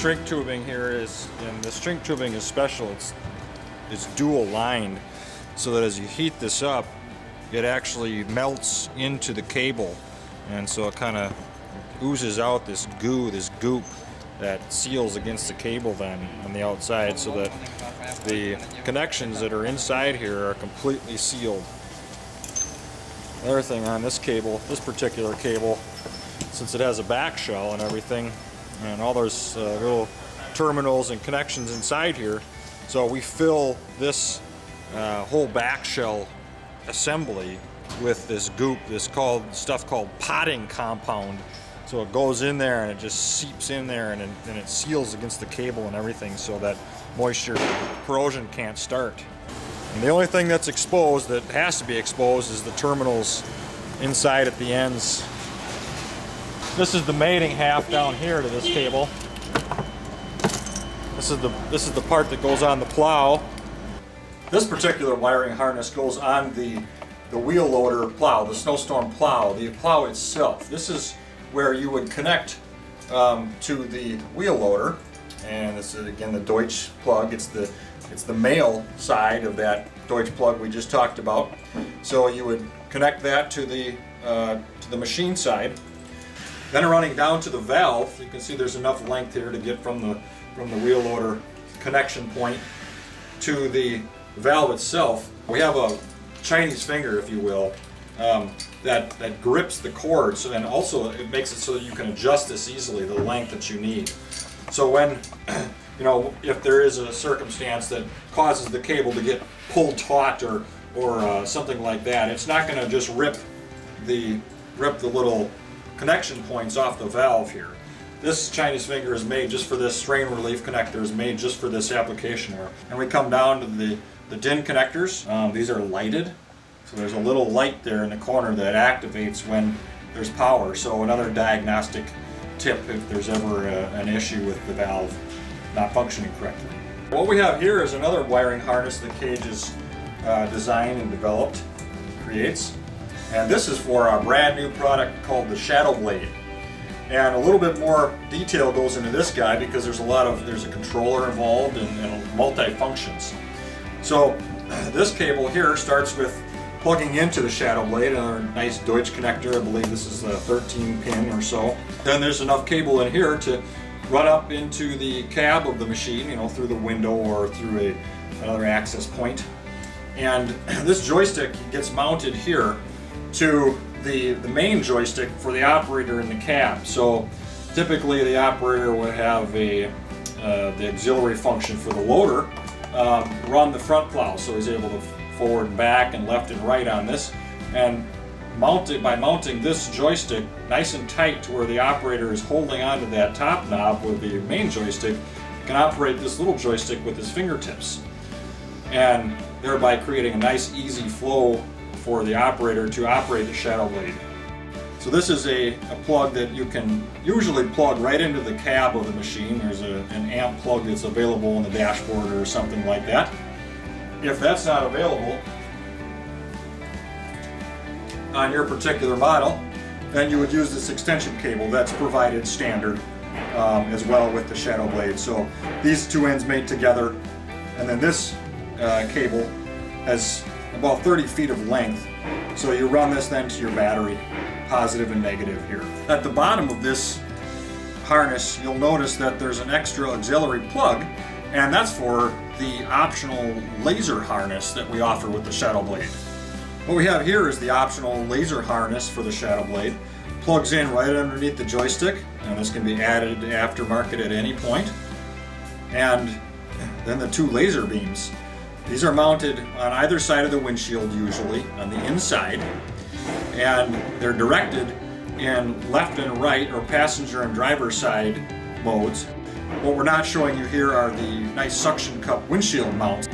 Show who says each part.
Speaker 1: shrink tubing here is, and the shrink tubing is special. It's dual lined, so that as you heat this up, it actually melts into the cable, and so it kind of oozes out this goo, this goop that seals against the cable then on the outside, so that the connections that are inside here are completely sealed. Another thing on this cable, this particular cable, since it has a back shell and everything, and all those little terminals and connections inside here, so we fill this whole back shell assembly with this goop, this stuff called potting compound. So it goes in there and it just seeps in there, and it seals against the cable and everything, so that moisture, corrosion can't start. And the only thing that's exposed, that has to be exposed, is the terminals inside at the ends. This is the mating half down here to this cable. This is the part that goes on the plow. This particular wiring harness goes on the wheel loader plow, the snowstorm plow, the plow itself. This is where you would connect to the wheel loader, and this is again the Deutsch plug. It's the male side of that Deutsch plug we just talked about. So you would connect that to the machine side. Then running down to the valve, you can see there's enough length here to get from the wheel loader connection point to the valve itself. We have a Chinese finger, if you will, that grips the cord, so, and also it makes it so that you can adjust this easily, the length that you need. So when, you know, if there is a circumstance that causes the cable to get pulled taut or something like that, it's not going to just rip the little connection points off the valve here. This Chinese finger is made just for this, strain relief connector is made just for this application here. And we come down to the DIN connectors. These are lighted, so there's a little light there in the corner that activates when there's power. So another diagnostic tip if there's ever an issue with the valve not functioning correctly. What we have here is another wiring harness that Kage has designed and developed, creates. And this is for our brand new product called the Shadow Blade. And a little bit more detail goes into this guy because there's a controller involved and multi-functions. So this cable here starts with plugging into the Shadow Blade, another nice Deutsch connector. I believe this is a 13 pin or so. Then there's enough cable in here to run up into the cab of the machine, you know, through the window or through another access point. And this joystick gets mounted here to the main joystick for the operator in the cab. So typically the operator would have the auxiliary function for the loader run the front plow, so he's able to forward and back and left and right on this, and by mounting this joystick nice and tight to where the operator is holding onto that top knob with the main joystick, he can operate this little joystick with his fingertips, and thereby creating a nice easy flow for the operator to operate the Shadow Blade. So this is a plug that you can usually plug right into the cab of the machine. There's an amp plug that's available on the dashboard or something like that. If that's not available on your particular model, then you would use this extension cable that's provided standard as well with the Shadow Blade. So these two ends made together, and then this cable has about 30 feet of length. So you run this then to your battery, positive and negative here. At the bottom of this harness, you'll notice that there's an extra auxiliary plug, and that's for the optional laser harness that we offer with the Shadow Blade. What we have here is the optional laser harness for the Shadow Blade. Plugs in right underneath the joystick, and this can be added aftermarket at any point. And then the two laser beams. These are mounted on either side of the windshield, usually on the inside, and they're directed in left and right, or passenger and driver side modes. What we're not showing you here are the nice suction cup windshield mounts.